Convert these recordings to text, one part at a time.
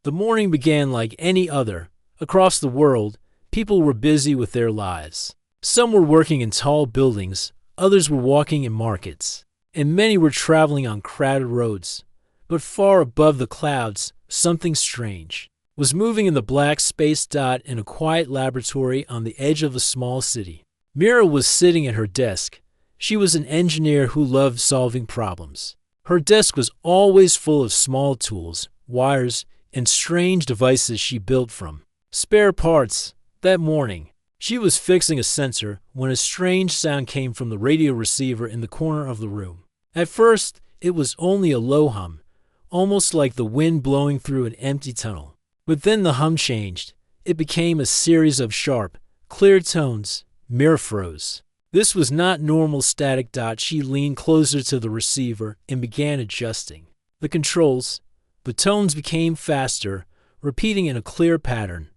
The morning began like any other. Across the world, people were busy with their lives. Some were working in tall buildings, others were walking in markets, and many were traveling on crowded roads. But far above the clouds, something strange was moving in the black space dot in a quiet laboratory on the edge of a small city. Mira was sitting at her desk. She was an engineer who loved solving problems. Her desk was always full of small tools, wires, and strange devices she built from spare parts. That morning, she was fixing a sensor when a strange sound came from the radio receiver in the corner of the room. At first, it was only a low hum, almost like the wind blowing through an empty tunnel. But then the hum changed. It became a series of sharp, clear tones. Mira froze. This was not normal static. She leaned closer to the receiver and began adjusting the controls. The tones became faster, repeating in a clear pattern.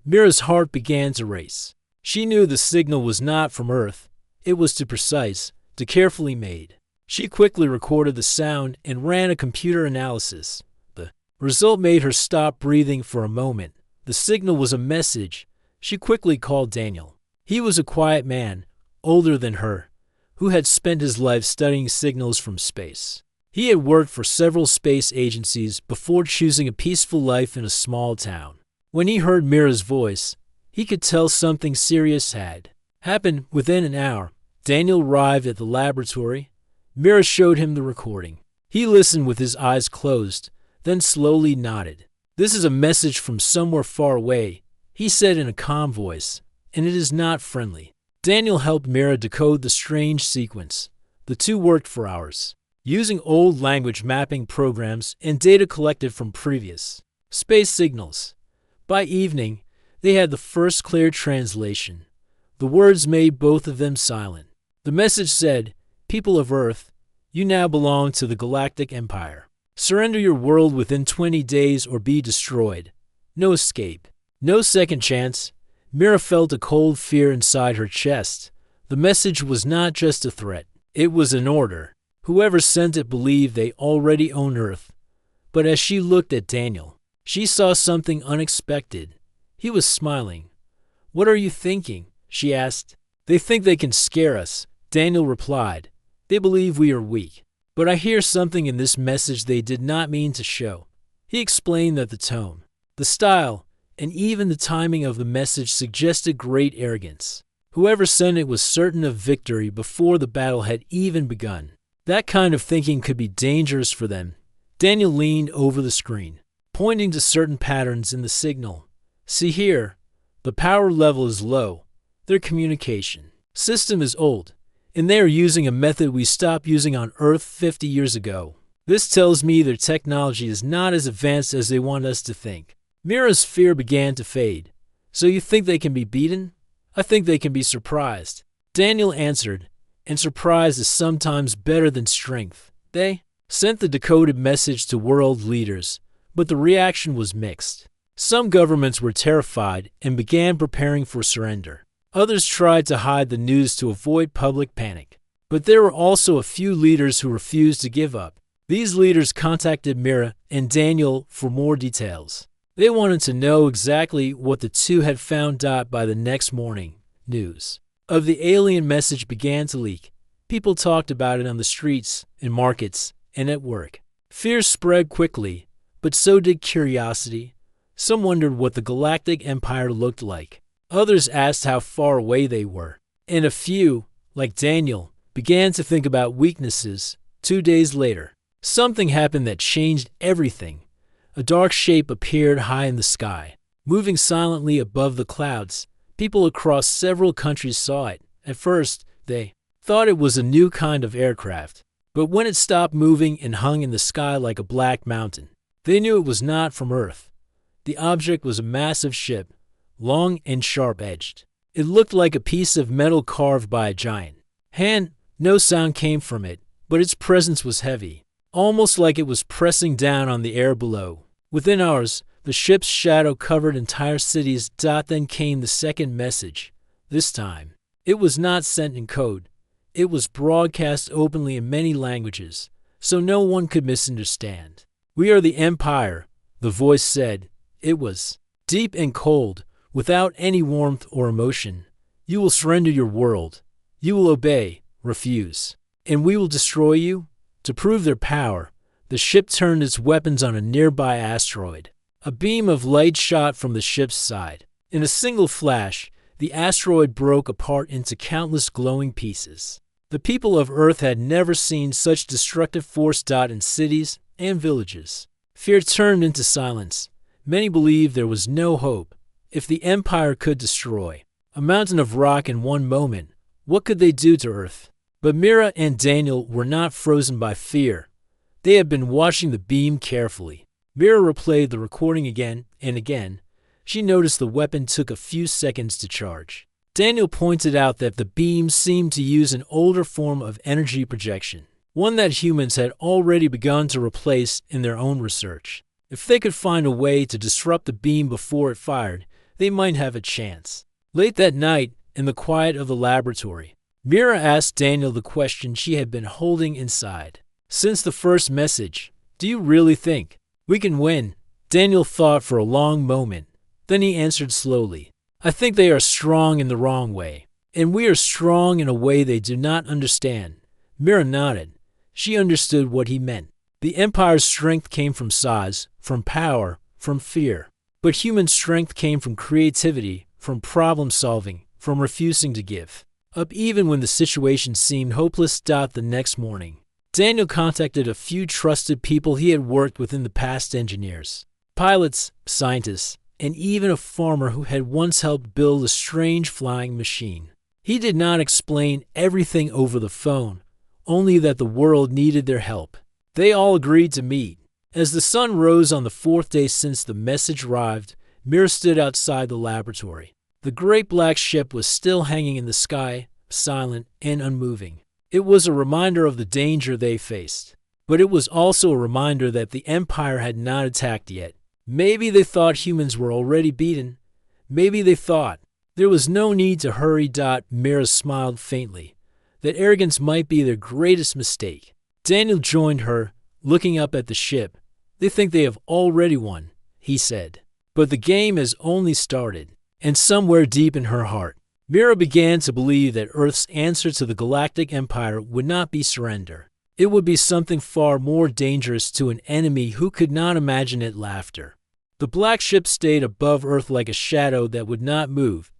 Mira's heart began to race. She knew the signal was not from Earth. It was too precise, too carefully made. She quickly recorded the sound and ran a computer analysis. The result made her stop breathing for a moment. The signal was a message. She quickly called Daniel. He was a quiet man, older than her, who had spent his life studying signals from space. He had worked for several space agencies before choosing a peaceful life in a small town. When he heard Mira's voice, he could tell something serious had happened. Within an hour, Daniel arrived at the laboratory. Mira showed him the recording. He listened with his eyes closed, then slowly nodded. "This is a message from somewhere far away," he said in a calm voice, "and it is not friendly." Daniel helped Mira decode the strange sequence. The two worked for hours, using old language mapping programs and data collected from previous space signals. By evening, they had the first clear translation. The words made both of them silent. The message said, "People of Earth, you now belong to the Galactic Empire. Surrender your world within 20 days or be destroyed. No escape. No second chance." Mira felt a cold fear inside her chest. The message was not just a threat. It was an order. Whoever sent it believed they already owned Earth. But as she looked at Daniel, she saw something unexpected. He was smiling. "What are you thinking?" she asked. "They think they can scare us," Daniel replied. "They believe we are weak. But I hear something in this message they did not mean to show." He explained that the tone, the style, and even the timing of the message suggested great arrogance. Whoever sent it was certain of victory before the battle had even begun. That kind of thinking could be dangerous for them. Daniel leaned over the screen, pointing to certain patterns in the signal. "See here, the power level is low. Their communication system is old, and they are using a method we stopped using on Earth 50 years ago. This tells me their technology is not as advanced as they want us to think." Mira's fear began to fade. "So you think they can be beaten?" "I think they can be surprised," Daniel answered, "and surprise is sometimes better than strength." They sent the decoded message to world leaders, but the reaction was mixed. Some governments were terrified and began preparing for surrender. Others tried to hide the news to avoid public panic. But there were also a few leaders who refused to give up. These leaders contacted Mira and Daniel for more details. They wanted to know exactly what the two had found. By the next morning, news of the alien message began to leak. People talked about it on the streets, in markets, and at work. Fear spread quickly, but so did curiosity. Some wondered what the Galactic Empire looked like. Others asked how far away they were. And a few, like Daniel, began to think about weaknesses. 2 days later, something happened that changed everything. A dark shape appeared high in the sky, moving silently above the clouds. People across several countries saw it. At first, they thought it was a new kind of aircraft. But when it stopped moving and hung in the sky like a black mountain, they knew it was not from Earth. The object was a massive ship, long and sharp-edged. It looked like a piece of metal carved by a giant hand. No sound came from it, but its presence was heavy, almost like it was pressing down on the air below. Within hours, the ship's shadow covered entire cities. Then came the second message. This time, it was not sent in code. It was broadcast openly in many languages, so no one could misunderstand. "We are the Empire," the voice said, It was deep and cold, without any warmth or emotion. "You will surrender your world. You will obey, refuse. And we will destroy you?" To prove their power, the ship turned its weapons on a nearby asteroid. A beam of light shot from the ship's side. In a single flash, the asteroid broke apart into countless glowing pieces. The people of Earth had never seen such destructive force in cities and villages. Fear turned into silence. Many believed there was no hope. If the Empire could destroy a mountain of rock in one moment, what could they do to Earth? But Mira and Daniel were not frozen by fear. They had been watching the beam carefully. Mira replayed the recording again and again. She noticed the weapon took a few seconds to charge. Daniel pointed out that the beam seemed to use an older form of energy projection, one that humans had already begun to replace in their own research. If they could find a way to disrupt the beam before it fired, they might have a chance. Late that night, in the quiet of the laboratory, Mira asked Daniel the question she had been holding inside. "Since the first message, do you really think we can win?" Daniel thought for a long moment. Then he answered slowly, "I think they are strong in the wrong way, and we are strong in a way they do not understand." Mira nodded. She understood what he meant. The Empire's strength came from size, from power, from fear. But human strength came from creativity, from problem-solving, from refusing to give up even when the situation seemed hopeless. The next morning, Daniel contacted a few trusted people he had worked with in the past: engineers, pilots, scientists, and even a farmer who had once helped build a strange flying machine. He did not explain everything over the phone, only that the world needed their help. They all agreed to meet. As the sun rose on the fourth day since the message arrived, Mira stood outside the laboratory. The great black ship was still hanging in the sky, silent and unmoving. It was a reminder of the danger they faced. But it was also a reminder that the Empire had not attacked yet. Maybe they thought humans were already beaten. Maybe they thought there was no need to hurry. Mira smiled faintly. That arrogance might be their greatest mistake. Daniel joined her, looking up at the ship. "They think they have already won," he said. But the game has only started. And somewhere deep in her heart, Mira began to believe that Earth's answer to the Galactic Empire would not be surrender. It would be something far more dangerous to an enemy who could not imagine it: laughter. The black ship stayed above Earth like a shadow that would not move.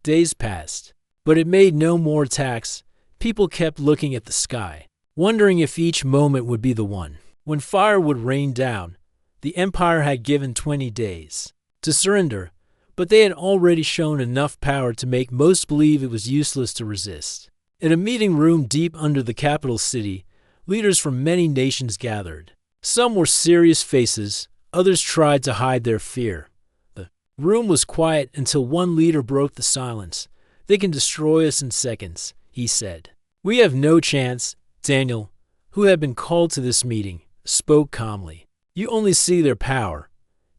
Days passed, but it made no more attacks. People kept looking at the sky, wondering if each moment would be the one when fire would rain down. The Empire had given 20 days to surrender, but they had already shown enough power to make most believe it was useless to resist. In a meeting room deep under the capital city, leaders from many nations gathered. Some were serious faces, others tried to hide their fear. The room was quiet until one leader broke the silence. "They can destroy us in seconds," he said. "We have no chance." Daniel, who had been called to this meeting, spoke calmly. "You only see their power.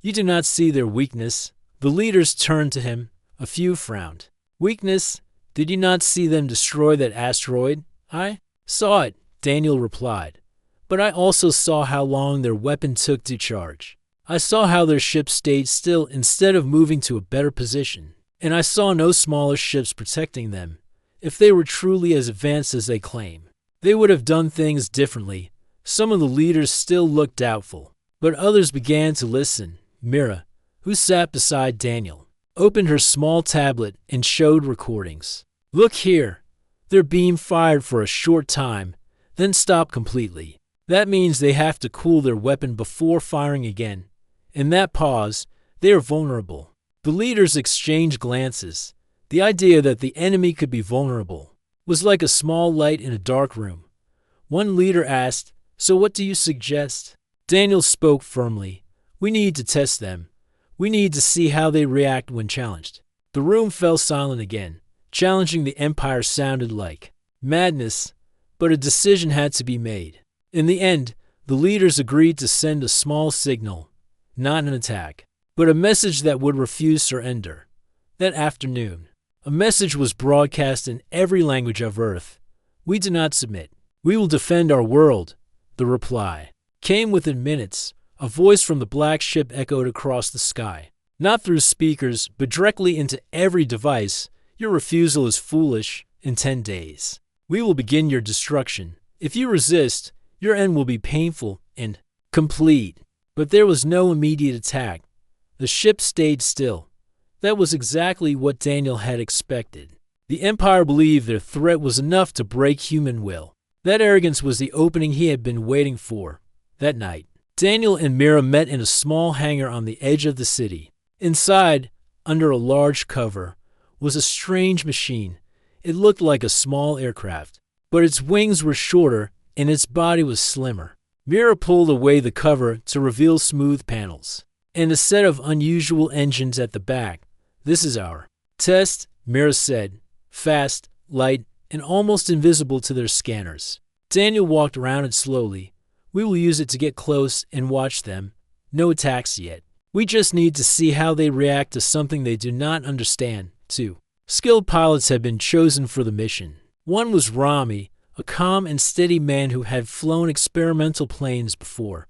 You do not see their weakness." The leaders turned to him. A few frowned. "Weakness? Did you not see them destroy that asteroid?" "I saw it," Daniel replied. "But I also saw how long their weapon took to charge. I saw how their ship stayed still instead of moving to a better position. And I saw no smaller ships protecting them. If they were truly as advanced as they claim, they would have done things differently." Some of the leaders still looked doubtful, but others began to listen. Mira, who sat beside Daniel, opened her small tablet and showed recordings. "Look here. Their beam fired for a short time, then stopped completely. That means they have to cool their weapon before firing again. In that pause, they are vulnerable." The leaders exchanged glances. The idea that the enemy could be vulnerable was like a small light in a dark room. One leader asked, "So what do you suggest?" Daniel spoke firmly. "We need to test them. We need to see how they react when challenged." The room fell silent again. Challenging the Empire sounded like madness, but a decision had to be made. In the end, the leaders agreed to send a small signal, not an attack, but a message that would refuse surrender. That afternoon, a message was broadcast in every language of Earth. "We do not submit. We will defend our world." The reply came within minutes. A voice from the black ship echoed across the sky. Not through speakers, but directly into every device. Your refusal is foolish. In 10 days, we will begin your destruction. If you resist, your end will be painful and complete. But there was no immediate attack. The ship stayed still. That was exactly what Daniel had expected. The Empire believed their threat was enough to break human will. That arrogance was the opening he had been waiting for. That night, Daniel and Mira met in a small hangar on the edge of the city. Inside, under a large cover, was a strange machine. It looked like a small aircraft, but its wings were shorter and its body was slimmer. Mira pulled away the cover to reveal smooth panels and a set of unusual engines at the back. "This is our test," Mira said, fast, light, and almost invisible to their scanners. Daniel walked around it slowly. "We will use it to get close and watch them. No attacks yet. We just need to see how they react to something they do not understand." 2 skilled pilots had been chosen for the mission. One was Rami, a calm and steady man who had flown experimental planes before.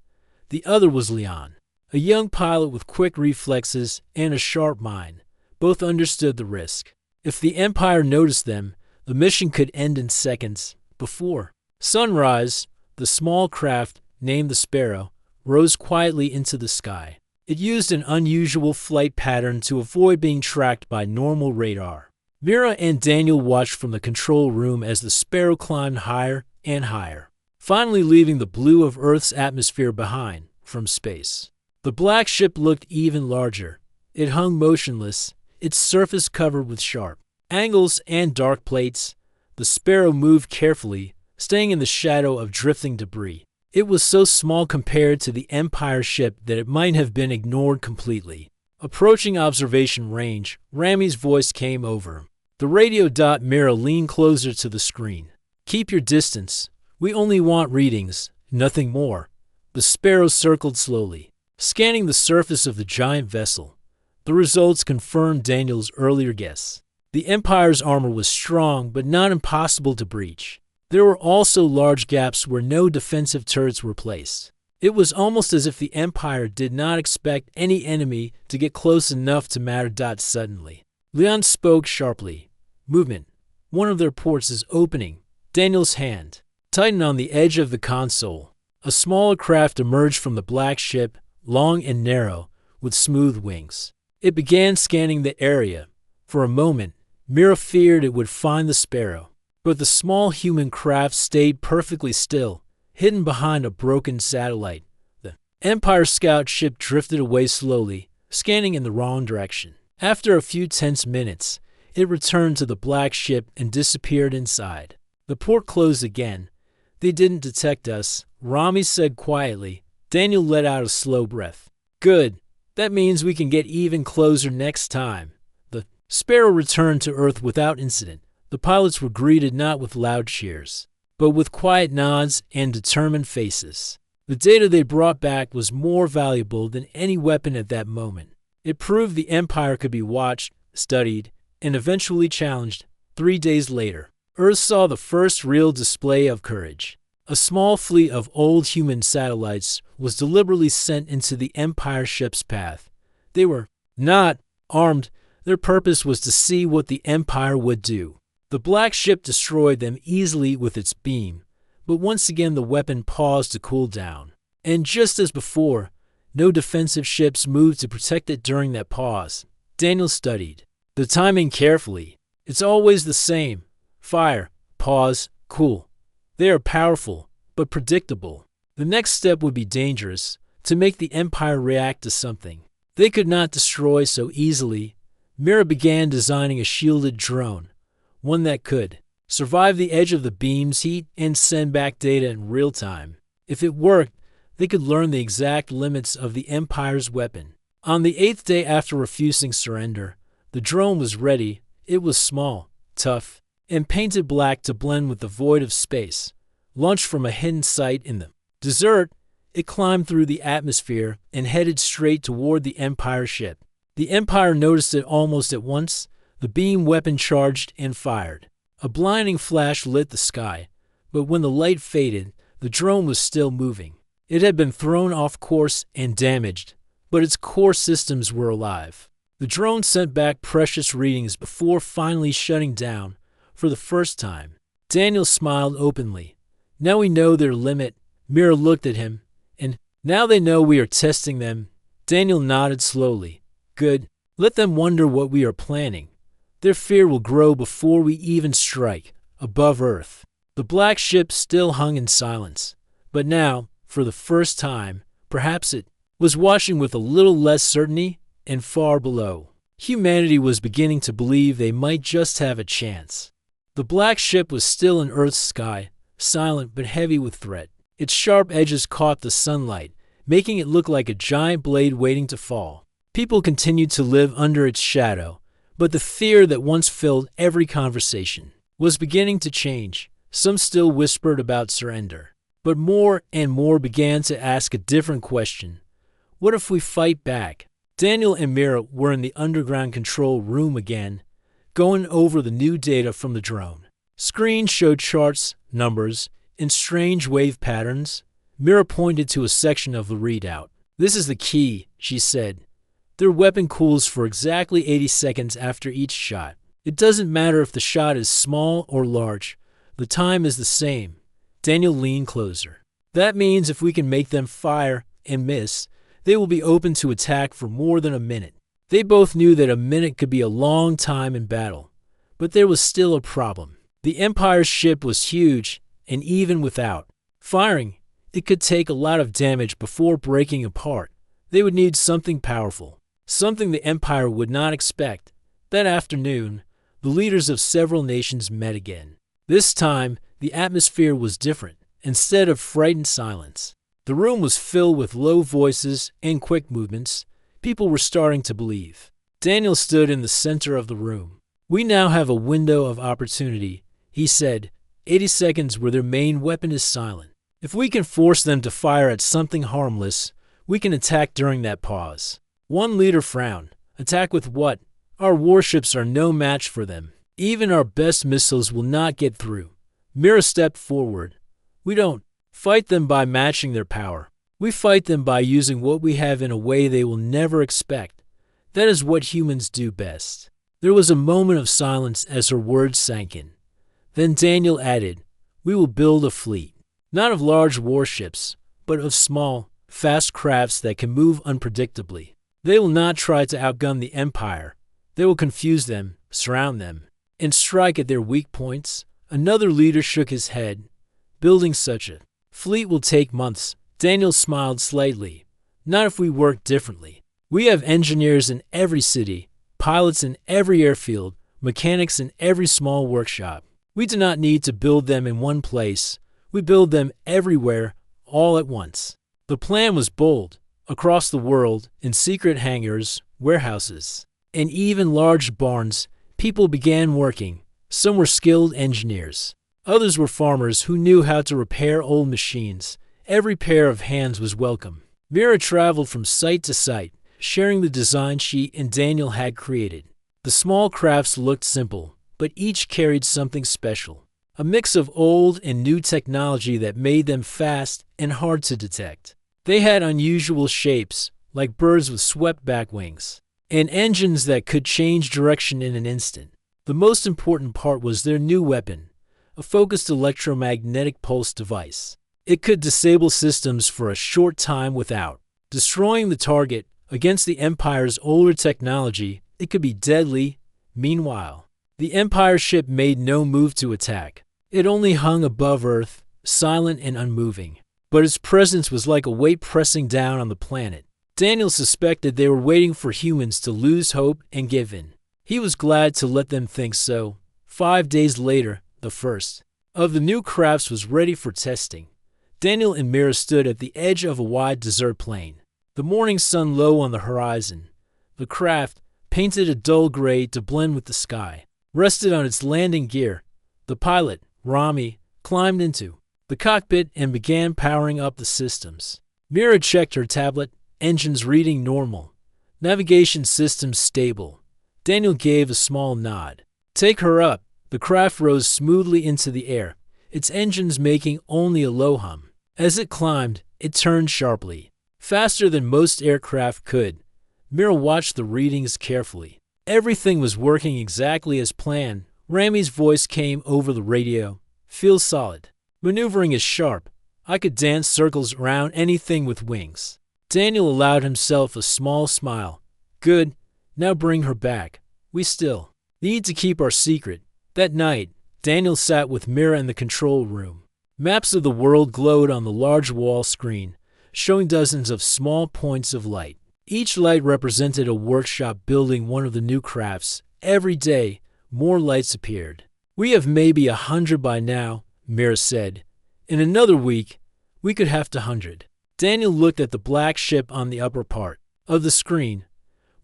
The other was Leon, a young pilot with quick reflexes and a sharp mind. Both understood the risk. If the Empire noticed them, the mission could end in seconds. Before sunrise, the small craft, named the Sparrow, rose quietly into the sky. It used an unusual flight pattern to avoid being tracked by normal radar. Mira and Daniel watched from the control room as the Sparrow climbed higher and higher, finally leaving the blue of Earth's atmosphere behind from space. The black ship looked even larger. It hung motionless, its surface covered with sharp angles and dark plates. The Sparrow moved carefully, staying in the shadow of drifting debris. It was so small compared to the Empire ship that it might have been ignored completely. Approaching observation range, Rami's voice came over. The radio. Mira leaned closer to the screen. "Keep your distance. We only want readings, nothing more." The Sparrow circled slowly, scanning the surface of the giant vessel. The results confirmed Daniel's earlier guess. The Empire's armor was strong, but not impossible to breach. There were also large gaps where no defensive turrets were placed. It was almost as if the Empire did not expect any enemy to get close enough to matter. Suddenly, Leon spoke sharply. "Movement. One of their ports is opening." Daniel's hand tightened on the edge of the console. A smaller craft emerged from the black ship, long and narrow, with smooth wings. It began scanning the area. For a moment, Mira feared it would find the Sparrow, but the small human craft stayed perfectly still, hidden behind a broken satellite. The Empire scout ship drifted away slowly, scanning in the wrong direction. After a few tense minutes, it returned to the black ship and disappeared inside. The port closed again. "They didn't detect us," Rami said quietly. Daniel let out a slow breath. "Good. That means we can get even closer next time." The Sparrow returned to Earth without incident. The pilots were greeted not with loud cheers, but with quiet nods and determined faces. The data they brought back was more valuable than any weapon at that moment. It proved the Empire could be watched, studied, and eventually challenged. 3 days later, Earth saw the first real display of courage. A small fleet of old human satellites was deliberately sent into the Empire ship's path. They were not armed. Their purpose was to see what the Empire would do. The black ship destroyed them easily with its beam, but once again the weapon paused to cool down. And just as before, no defensive ships moved to protect it during that pause. Daniel studied the timing carefully. It's always the same. Fire, pause, cool. They are powerful, but predictable. The next step would be dangerous, to make the Empire react to something they could not destroy so easily. Mira began designing a shielded drone, one that could survive the edge of the beam's heat and send back data in real time. If it worked, they could learn the exact limits of the Empire's weapon. On the 8th day after refusing surrender, the drone was ready. It was small, tough, and painted black to blend with the void of space. Launched from a hidden site in the desert, it climbed through the atmosphere and headed straight toward the Empire ship. The Empire noticed it almost at once. The beam weapon charged and fired. A blinding flash lit the sky, but when the light faded, the drone was still moving. It had been thrown off course and damaged, but its core systems were alive. The drone sent back precious readings before finally shutting down for the first time. Daniel smiled openly. Now we know their limit. Mira looked at him. And now they know we are testing them. Daniel nodded slowly. Good. Let them wonder what we are planning. Their fear will grow before we even strike above Earth. The black ship still hung in silence. But now, for the first time, perhaps it was watching with a little less certainty, and far below, humanity was beginning to believe they might just have a chance. The black ship was still in Earth's sky, silent but heavy with threat. Its sharp edges caught the sunlight, making it look like a giant blade waiting to fall. People continued to live under its shadow, but the fear that once filled every conversation was beginning to change. Some still whispered about surrender, but more and more began to ask a different question. What if we fight back? Daniel and Mira were in the underground control room again, going over the new data from the drone. Screens showed charts, numbers, and strange wave patterns. Mira pointed to a section of the readout. This is the key, she said. Their weapon cools for exactly 80 seconds after each shot. It doesn't matter if the shot is small or large. The time is the same. Daniel leaned closer. That means if we can make them fire and miss, they will be open to attack for more than a minute. They both knew that a minute could be a long time in battle. But there was still a problem. The Empire's ship was huge, and even without firing, it could take a lot of damage before breaking apart. They would need something powerful, something the Empire would not expect. That afternoon, the leaders of several nations met again. This time, the atmosphere was different. Instead of frightened silence, the room was filled with low voices and quick movements. People were starting to believe. Daniel stood in the center of the room. We now have a window of opportunity, he said. 80 seconds where their main weapon is silent. If we can force them to fire at something harmless, we can attack during that pause. One leader frowned. Attack with what? Our warships are no match for them. Even our best missiles will not get through. Mira stepped forward. We don't fight them by matching their power. We fight them by using what we have in a way they will never expect. That is what humans do best. There was a moment of silence as her words sank in. Then Daniel added, we will build a fleet. Not of large warships, but of small, fast crafts that can move unpredictably. They will not try to outgun the Empire. They will confuse them, surround them, and strike at their weak points. Another leader shook his head. Building such a fleet will take months. Daniel smiled slightly. Not if we work differently. We have engineers in every city, pilots in every airfield, mechanics in every small workshop. We do not need to build them in one place. We build them everywhere, all at once. The plan was bold. Across the world, in secret hangars, warehouses, and even large barns, people began working. Some were skilled engineers. Others were farmers who knew how to repair old machines. Every pair of hands was welcome. Mira traveled from site to site, sharing the design she and Daniel had created. The small crafts looked simple, but each carried something special. A mix of old and new technology that made them fast and hard to detect. They had unusual shapes, like birds with swept-back wings, and engines that could change direction in an instant. The most important part was their new weapon, a focused electromagnetic pulse device. It could disable systems for a short time without destroying the target. Against the Empire's older technology, it could be deadly. Meanwhile, the Empire ship made no move to attack. It only hung above Earth, silent and unmoving. But its presence was like a weight pressing down on the planet. Daniel suspected they were waiting for humans to lose hope and give in. He was glad to let them think so. 5 days later, the first of the new crafts was ready for testing. Daniel and Mira stood at the edge of a wide desert plain. The morning sun low on the horizon. The craft, painted a dull gray to blend with the sky, rested on its landing gear. The pilot, Rami, climbed into the cockpit and began powering up the systems. Mira checked her tablet, engines reading normal, navigation systems stable. Daniel gave a small nod. Take her up. The craft rose smoothly into the air, its engines making only a low hum. As it climbed, it turned sharply. Faster than most aircraft could. Mira watched the readings carefully. Everything was working exactly as planned. Rami's voice came over the radio. Feels solid. Maneuvering is sharp. I could dance circles around anything with wings. Daniel allowed himself a small smile. Good. Now bring her back. We still need to keep our secret. That night, Daniel sat with Mira in the control room. Maps of the world glowed on the large wall screen, showing dozens of small points of light. Each light represented a workshop building one of the new crafts. Every day, more lights appeared. We have maybe 100 by now, Mira said. In another week, we could have to 100. Daniel looked at the black ship on the upper part of the screen.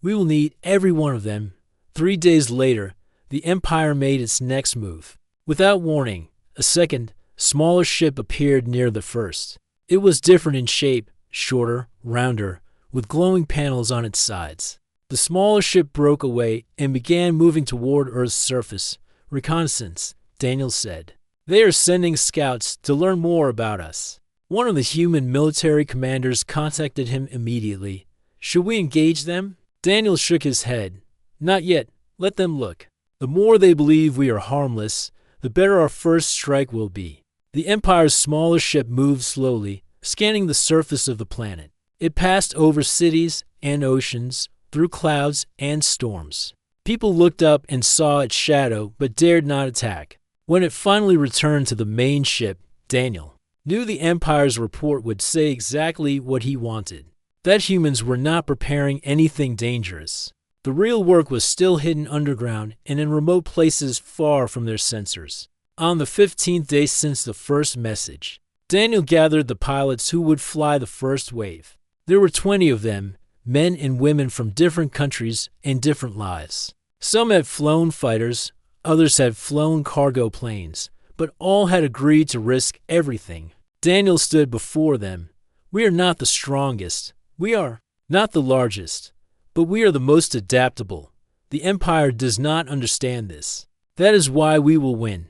We will need every one of them. 3 days later, the Empire made its next move. Without warning, a second, smaller ship appeared near the first. It was different in shape, shorter, rounder, with glowing panels on its sides. The smaller ship broke away and began moving toward Earth's surface. Reconnaissance, Daniel said. They are sending scouts to learn more about us. One of the human military commanders contacted him immediately. Should we engage them? Daniel shook his head. Not yet. Let them look. The more they believe we are harmless, the better our first strike will be. The Empire's smaller ship moved slowly, scanning the surface of the planet. It passed over cities and oceans, through clouds and storms. People looked up and saw its shadow but dared not attack. When it finally returned to the main ship, Daniel knew the Empire's report would say exactly what he wanted. That humans were not preparing anything dangerous. The real work was still hidden underground and in remote places far from their sensors. On the 15th day since the first message, Daniel gathered the pilots who would fly the first wave. There were 20 of them, men and women from different countries and different lives. Some had flown fighters, others had flown cargo planes, but all had agreed to risk everything. Daniel stood before them. We are not the strongest. We are not the largest. But we are the most adaptable. The Empire does not understand this. That is why we will win.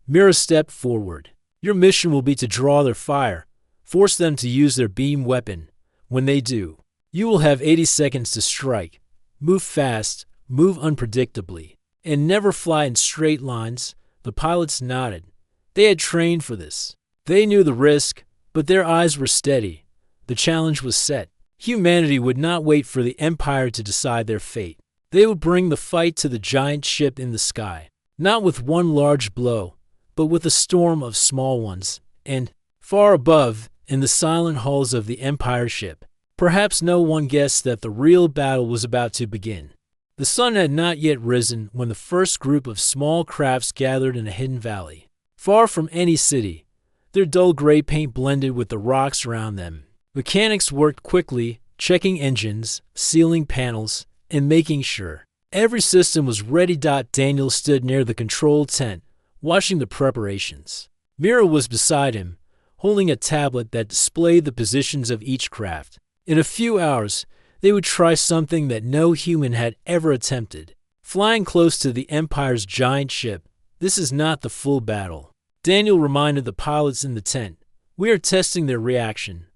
Mira stepped forward. Your mission will be to draw their fire, force them to use their beam weapon. When they do, you will have 80 seconds to strike. Move fast, move unpredictably, and never fly in straight lines. The pilots nodded. They had trained for this. They knew the risk, but their eyes were steady. The challenge was set. Humanity would not wait for the Empire to decide their fate. They would bring the fight to the giant ship in the sky, not with one large blow, but with a storm of small ones, and, far above, in the silent halls of the Empire ship, perhaps no one guessed that the real battle was about to begin. The sun had not yet risen when the first group of small crafts gathered in a hidden valley, far from any city. Their dull gray paint blended with the rocks around them. Mechanics worked quickly, checking engines, sealing panels, and making sure every system was ready. Daniel stood near the control tent, watching the preparations. Mira was beside him, holding a tablet that displayed the positions of each craft. In a few hours, they would try something that no human had ever attempted. Flying close to the Empire's giant ship, this is not the full battle. Daniel reminded the pilots in the tent. We are testing their reaction.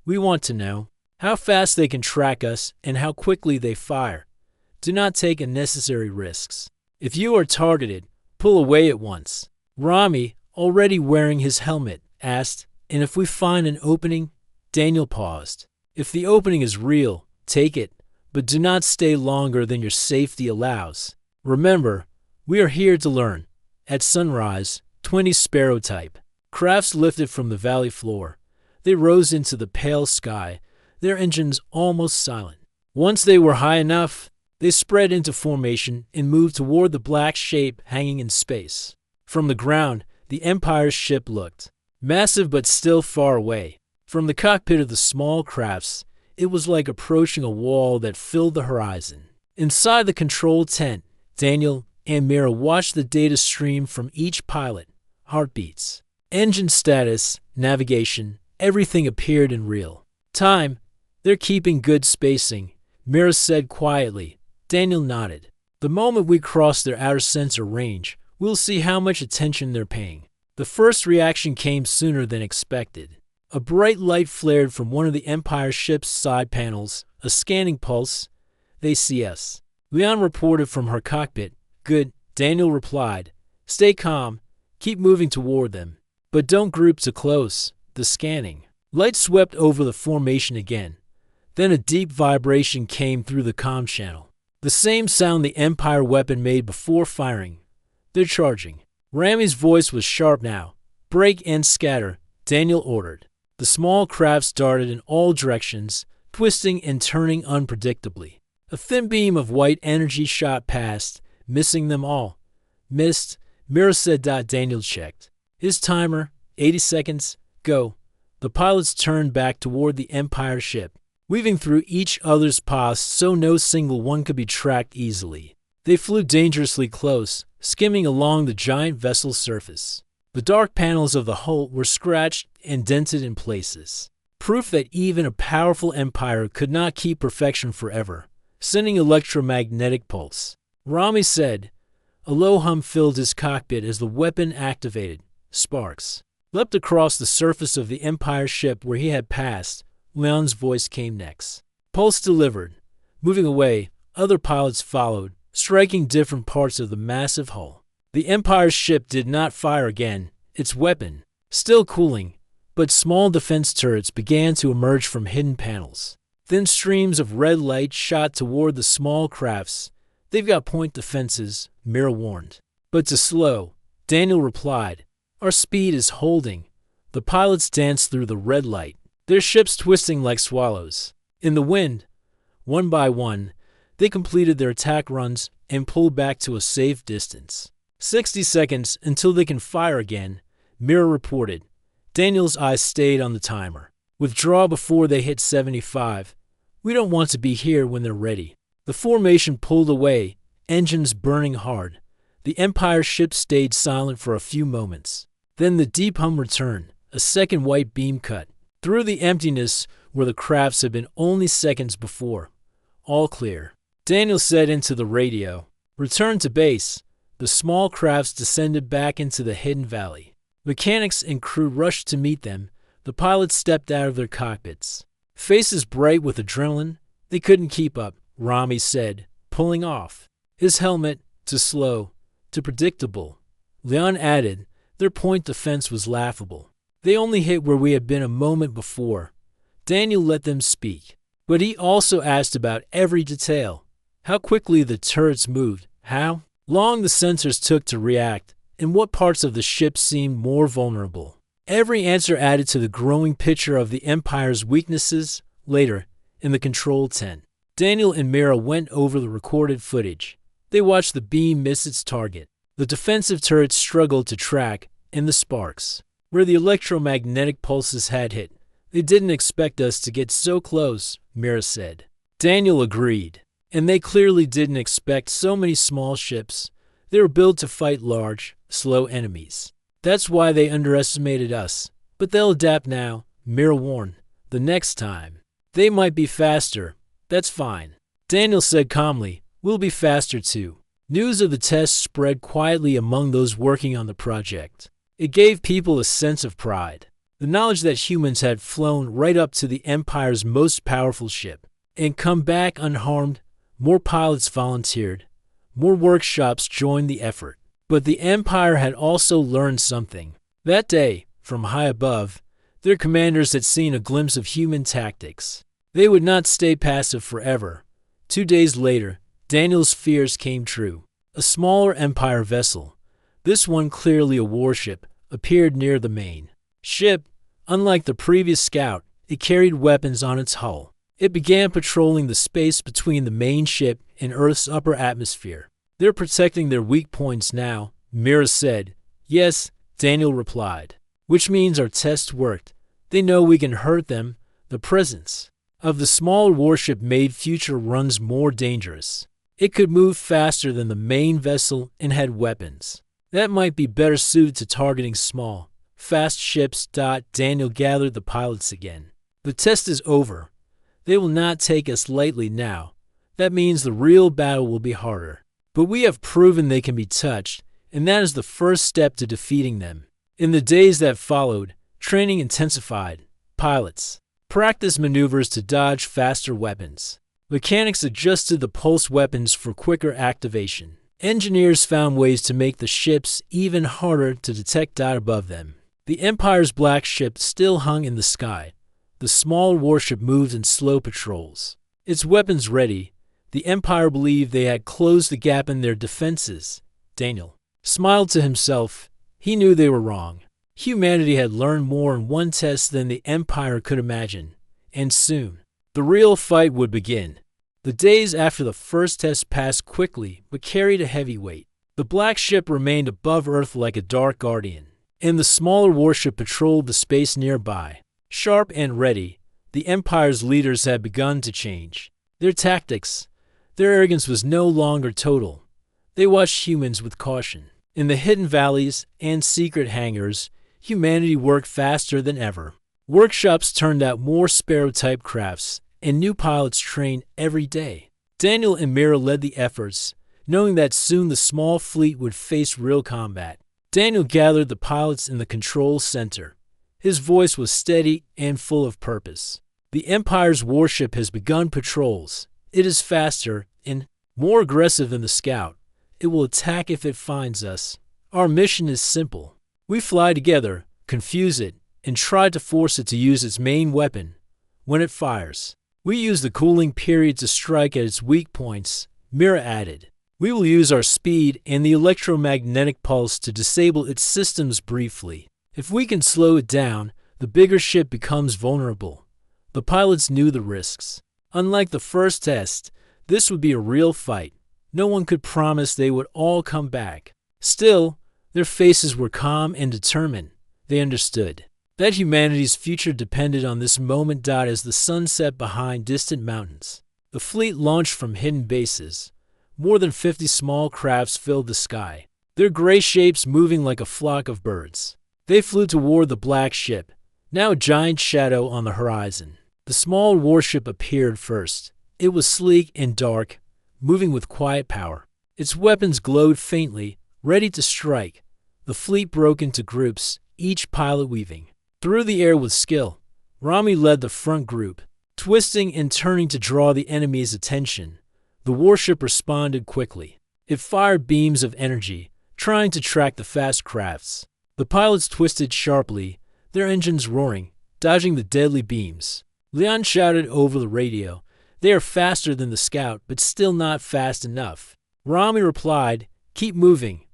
We want to know how fast they can track us and how quickly they fire. Do not take unnecessary risks. If you are targeted, pull away at once. Rami, already wearing his helmet, asked, and if we find an opening? Daniel paused. If the opening is real, take it, but do not stay longer than your safety allows. Remember, we are here to learn. At sunrise, 20 Sparrow type. Crafts lifted from the valley floor. They rose into the pale sky, their engines almost silent. Once they were high enough, they spread into formation and moved toward the black shape hanging in space. From the ground, the Empire's ship looked massive but still far away. From the cockpit of the small crafts, it was like approaching a wall that filled the horizon. Inside the control tent, Daniel and Mira watched the data stream from each pilot. Heartbeats, engine status, navigation, everything appeared in real time. They're keeping good spacing, Mira said quietly. Daniel nodded. The moment we cross their outer sensor range, we'll see how much attention they're paying. The first reaction came sooner than expected. A bright light flared from one of the Empire's ship's side panels, a scanning pulse. They see us. Leon reported from her cockpit. Good, Daniel replied. Stay calm. Keep moving toward them. But don't group too close. The scanning. Light swept over the formation again. Then a deep vibration came through the comm channel. The same sound the Empire weapon made before firing. They're charging. Rami's voice was sharp now. Break and scatter, Daniel ordered. The small crafts darted in all directions, twisting and turning unpredictably. A thin beam of white energy shot past, missing them all. Missed, Mira said. Daniel checked. His timer, 80 seconds, go. The pilots turned back toward the Empire ship, weaving through each other's paths so no single one could be tracked easily. They flew dangerously close, skimming along the giant vessel's surface. The dark panels of the hull were scratched and dented in places. Proof that even a powerful empire could not keep perfection forever. Sending electromagnetic pulse. Rami said. A low hum filled his cockpit as the weapon activated. Sparks leapt across the surface of the Empire ship where he had passed. Leon's voice came next. Pulse delivered. Moving away, other pilots followed, striking different parts of the massive hull. The Empire's ship did not fire again, its weapon still cooling, but small defense turrets began to emerge from hidden panels. Thin streams of red light shot toward the small crafts. They've got point defenses, Mira warned. But to slow, Daniel replied. Our speed is holding. The pilots danced through the red light, their ships twisting like swallows. In the wind, one by one, they completed their attack runs and pulled back to a safe distance. 60 seconds until they can fire again, Mira reported. Daniel's eyes stayed on the timer. Withdraw before they hit 75. We don't want to be here when they're ready. The formation pulled away, engines burning hard. The Empire ship stayed silent for a few moments. Then the deep hum returned, a second white beam cut through the emptiness where the crafts had been only seconds before. All clear. Daniel said into the radio. Return to base. The small crafts descended back into the hidden valley. Mechanics and crew rushed to meet them. The pilots stepped out of their cockpits. Faces bright with adrenaline. They couldn't keep up, Rami said, pulling off. His helmet, too slow, too predictable. Leon added, their point defense was laughable. They only hit where we had been a moment before. Daniel let them speak. But he also asked about every detail. How quickly the turrets moved, how long the sensors took to react, and what parts of the ship seemed more vulnerable. Every answer added to the growing picture of the Empire's weaknesses. Later, in the control tent, Daniel and Mira went over the recorded footage. They watched the beam miss its target. The defensive turrets struggled to track, and the sparks, where the electromagnetic pulses had hit. They didn't expect us to get so close, Mira said. Daniel agreed. And they clearly didn't expect so many small ships. They were built to fight large, slow enemies. That's why they underestimated us. But they'll adapt now, Mira warned. The next time. They might be faster. That's fine. Daniel said calmly, we'll be faster too. News of the test spread quietly among those working on the project. It gave people a sense of pride. The knowledge that humans had flown right up to the Empire's most powerful ship and come back unharmed. More pilots volunteered. More workshops joined the effort. But the Empire had also learned something. That day, from high above, their commanders had seen a glimpse of human tactics. They would not stay passive forever. 2 days later, Daniel's fears came true. A smaller Empire vessel, this one clearly a warship, appeared near the main ship. Unlike the previous scout, it carried weapons on its hull. It began patrolling the space between the main ship and Earth's upper atmosphere. They're protecting their weak points now, Mira said. Yes, Daniel replied. Which means our test worked. They know we can hurt them. The presence of the smaller warship made future runs more dangerous. It could move faster than the main vessel and had weapons that might be better suited to targeting small, fast ships. Daniel gathered the pilots again. The test is over. They will not take us lightly now. That means the real battle will be harder. But we have proven they can be touched, and that is the first step to defeating them. In the days that followed, training intensified. Pilots practiced maneuvers to dodge faster weapons. Mechanics adjusted the pulse weapons for quicker activation. Engineers found ways to make the ships even harder to detect out above them. The Empire's black ship still hung in the sky. The small warship moved in slow patrols. Its weapons ready, the Empire believed they had closed the gap in their defenses. Daniel smiled to himself. He knew they were wrong. Humanity had learned more in one test than the Empire could imagine, and soon, the real fight would begin. The days after the first test passed quickly but carried a heavy weight. The black ship remained above Earth like a dark guardian, and the smaller warship patrolled the space nearby. Sharp and ready, the Empire's leaders had begun to change. Their tactics, their arrogance was no longer total. They watched humans with caution. In the hidden valleys and secret hangars, humanity worked faster than ever. Workshops turned out more Sparrow-type crafts, and new pilots trained every day. Daniel and Mira led the efforts, knowing that soon the small fleet would face real combat. Daniel gathered the pilots in the control center. His voice was steady and full of purpose. The Empire's warship has begun patrols. It is faster and more aggressive than the Scout. It will attack if it finds us. Our mission is simple. We fly together, confuse it, and try to force it to use its main weapon. When it fires, we use the cooling period to strike at its weak points, Mira added. We will use our speed and the electromagnetic pulse to disable its systems briefly. If we can slow it down, the bigger ship becomes vulnerable. The pilots knew the risks. Unlike the first test, this would be a real fight. No one could promise they would all come back. Still, their faces were calm and determined. They understood that humanity's future depended on this moment. As the sun set behind distant mountains, the fleet launched from hidden bases. More than 50 small crafts filled the sky, their gray shapes moving like a flock of birds. They flew toward the black ship, now a giant shadow on the horizon. The small warship appeared first. It was sleek and dark, moving with quiet power. Its weapons glowed faintly, ready to strike. The fleet broke into groups, each pilot weaving through the air with skill. Rami led the front group, twisting and turning to draw the enemy's attention. The warship responded quickly. It fired beams of energy, trying to track the fast crafts. The pilots twisted sharply, their engines roaring, dodging the deadly beams. Leon shouted over the radio, "They are faster than the Scout, but still not fast enough." Rami replied, "Keep moving."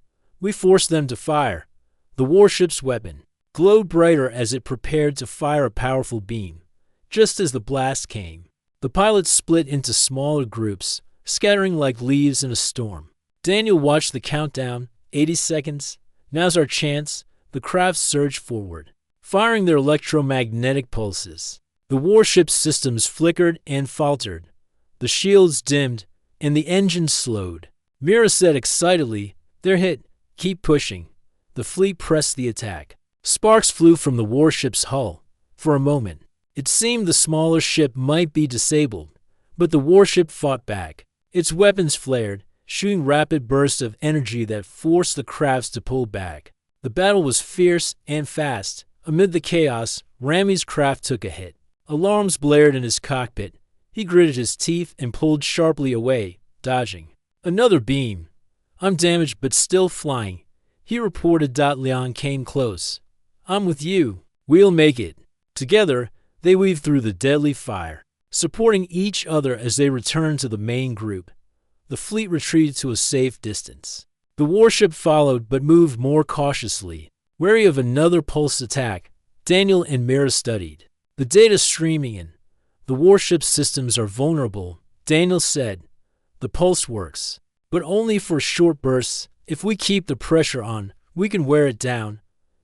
We forced them to fire. The warship's weapon glowed brighter as it prepared to fire a powerful beam. Just as the blast came, the pilots split into smaller groups, scattering like leaves in a storm. Daniel watched the countdown. 80 seconds. Now's our chance. The crafts surged forward, firing their electromagnetic pulses. The warship's systems flickered and faltered. The shields dimmed, and the engines slowed. Mira said excitedly, "They're hit. Keep pushing." The fleet pressed the attack. Sparks flew from the warship's hull. For a moment, it seemed the smaller ship might be disabled, but the warship fought back. Its weapons flared, shooting rapid bursts of energy that forced the crafts to pull back. The battle was fierce and fast. Amid the chaos, Rami's craft took a hit. Alarms blared in his cockpit. He gritted his teeth and pulled sharply away, dodging another beam. "I'm damaged but still flying," he reported. Leon came close. "I'm with you. We'll make it." Together, they weaved through the deadly fire, supporting each other as they returned to the main group. The fleet retreated to a safe distance. The warship followed but moved more cautiously. Wary of another pulse attack, Daniel and Mira studied the data streaming in. "The warship's systems are vulnerable," Daniel said. "The pulse works, but only for short bursts. If we keep the pressure on, we can wear it down."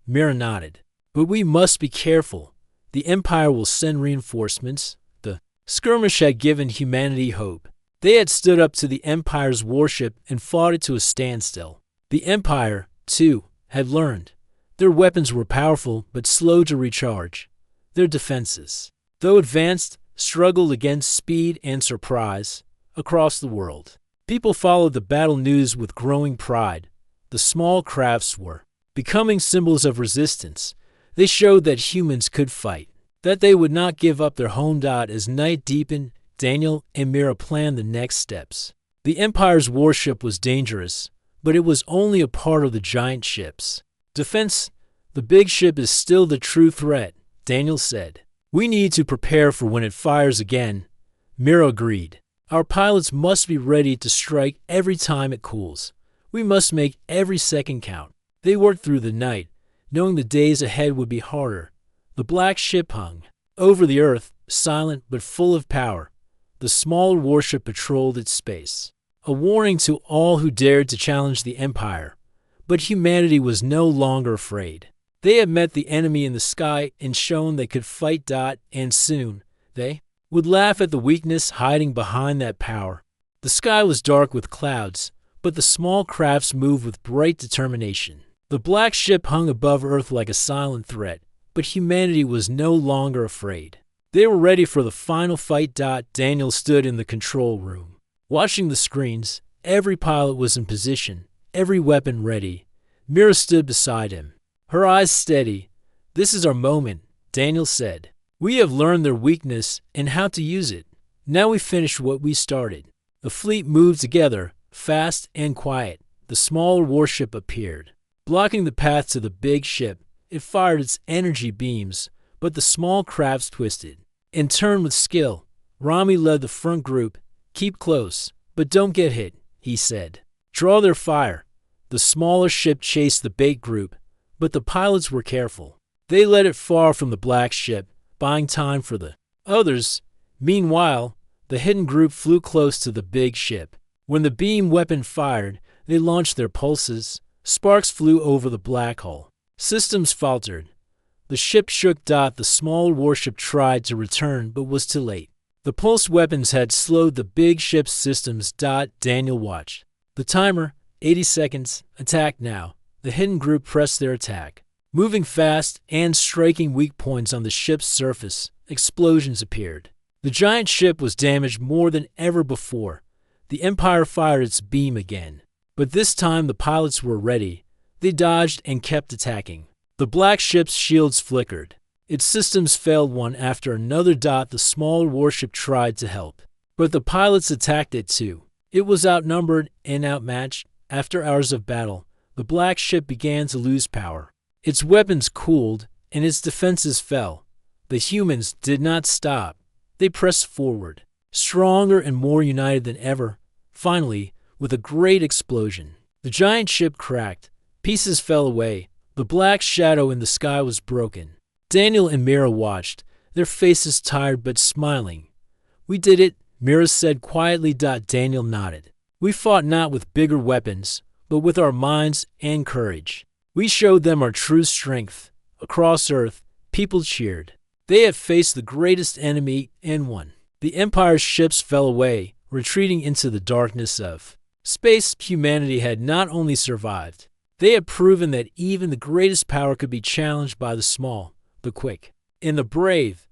Mira nodded. "But we must be careful. The Empire will send reinforcements." The skirmish had given humanity hope. They had stood up to the Empire's warship and fought it to a standstill. The Empire, too, had learned. Their weapons were powerful but slow to recharge. Their defenses, though advanced, struggled against speed and surprise. Across the world, people followed the battle news with growing pride. The small crafts were becoming symbols of resistance. They showed that humans could fight. that they would not give up their home. As night deepened, Daniel and Mira planned the next steps. The Empire's warship was dangerous, but it was only a part of the giant ship's defense. The big ship is still the true threat, Daniel said. We need to prepare for when it fires again. Mira agreed. Our pilots must be ready to strike every time it cools. We must make every second count. They worked through the night, knowing the days ahead would be harder. The black ship hung over the earth, silent but full of power. The smaller warship patrolled its space, a warning to all who dared to challenge the Empire. But humanity was no longer afraid. They had met the enemy in the sky and shown they could fight. And soon, they would laugh at the weakness hiding behind that power. The sky was dark with clouds, but the small crafts moved with bright determination. The black ship hung above Earth like a silent threat, but humanity was no longer afraid. They were ready for the final fight. Daniel stood in the control room, watching the screens. Every pilot was in position, every weapon ready. Mira stood beside him, her eyes steady. This is our moment, Daniel said. We have learned their weakness and how to use it. Now we finish what we started. The fleet moved together, fast and quiet. The smaller warship appeared, blocking the path to the big ship. It fired its energy beams, but the small crafts twisted and turned with skill. Rami led the front group. Keep close, but don't get hit, he said. Draw their fire. The smaller ship chased the bait group, but the pilots were careful. They led it far from the black ship, buying time for the others. Meanwhile, the hidden group flew close to the big ship. When the beam weapon fired, they launched their pulses. Sparks flew over the black hole. Systems faltered. The ship shook. The small warship tried to return but was too late. The pulse weapons had slowed the big ship's systems. Daniel watched the timer. 80 seconds. Attack now. The hidden group pressed their attack, moving fast and striking weak points on the ship's surface. Explosions appeared. The giant ship was damaged more than ever before. The Empire fired its beam again, but this time the pilots were ready. They dodged and kept attacking. The black ship's shields flickered. Its systems failed one after another. The smaller warship tried to help, but the pilots attacked it too. It was outnumbered and outmatched. After hours of battle, the black ship began to lose power. Its weapons cooled and its defenses fell. The humans did not stop. They pressed forward, stronger and more united than ever. Finally, with a great explosion, the giant ship cracked. Pieces fell away. The black shadow in the sky was broken. Daniel and Mira watched, their faces tired but smiling. We did it, Mira said quietly. Daniel nodded. We fought not with bigger weapons, but with our minds and courage. We showed them our true strength. Across Earth, people cheered. They had faced the greatest enemy and won. The Empire's ships fell away, retreating into the darkness of space. Humanity had not only survived, they had proven that even the greatest power could be challenged by the small, the quick, and the brave.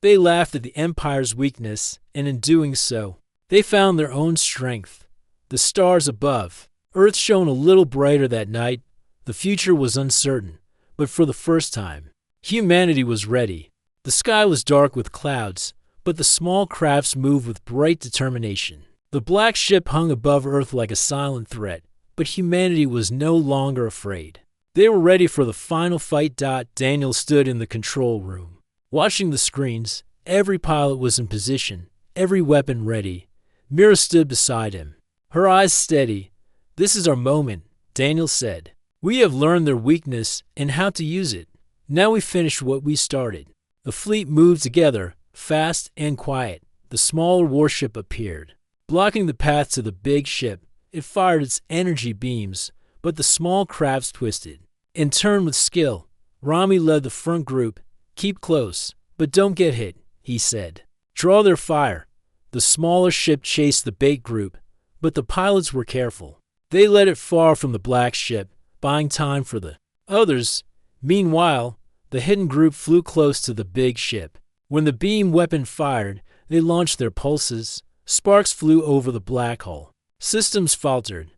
They laughed at the Empire's weakness, and in doing so, they found their own strength. The stars above Earth shone a little brighter that night. The future was uncertain, but for the first time, humanity was ready. The sky was dark with clouds, but the small crafts moved with bright determination. The black ship hung above Earth like a silent threat, but humanity was no longer afraid. They were ready for the final fight. Daniel stood in the control room, watching the screens. Every pilot was in position, every weapon ready. Mira stood beside him, her eyes steady. This is our moment, Daniel said. We have learned their weakness and how to use it. Now we finish what we started. The fleet moved together, fast and quiet. The smaller warship appeared, blocking the path to the big ship. It fired its energy beams, but the small crafts twisted and turned with skill. Rami led the front group. Keep close, but don't get hit, he said. Draw their fire. The smaller ship chased the bait group, but the pilots were careful. They led it far from the black ship, buying time for the others. Meanwhile, the hidden group flew close to the big ship. When the beam weapon fired, they launched their pulses. Sparks flew over the black hole. Systems faltered.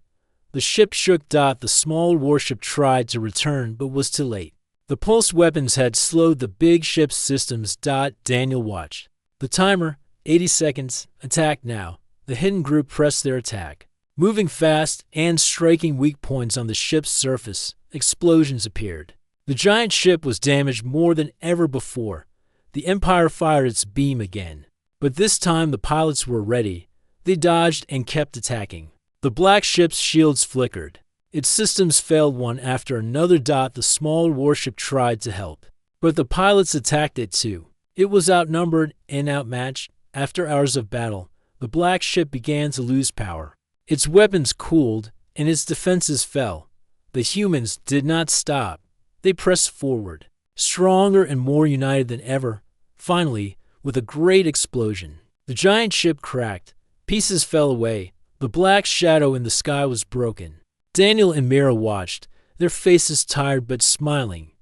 The ship shook. The small warship tried to return but was too late. The pulse weapons had slowed the big ship's systems. Daniel watched. The timer, 80 seconds, attack now. The hidden group pressed their attack. Moving fast and striking weak points on the ship's surface, explosions appeared. The giant ship was damaged more than ever before. The Empire fired its beam again. But this time the pilots were ready. They dodged and kept attacking. The black ship's shields flickered. Its systems failed one after another. The smaller warship tried to help. But the pilots attacked it too. It was outnumbered and outmatched. After hours of battle, the black ship began to lose power. Its weapons cooled and its defenses fell. The humans did not stop. They pressed forward, stronger and more united than ever. Finally, with a great explosion, the giant ship cracked. Pieces fell away. The black shadow in the sky was broken. Daniel and Mira watched, their faces tired but smiling.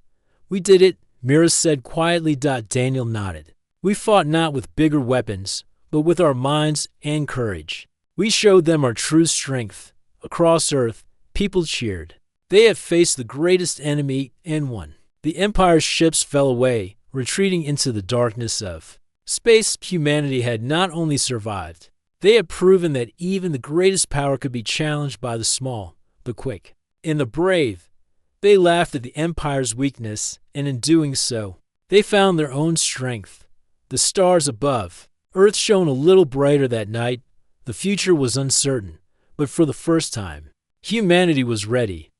"We did it," Mira said quietly. Daniel nodded. "We fought not with bigger weapons, but with our minds and courage. We showed them our true strength." Across Earth, people cheered. They had faced the greatest enemy and won. The Empire's ships fell away, retreating into the darkness of space. Humanity had not only survived, they had proven that even the greatest power could be challenged by the small, the quick, and the brave. They laughed at the Empire's weakness, and in doing so, they found their own strength. The stars above, Earth shone a little brighter that night. The future was uncertain, but for the first time, humanity was ready.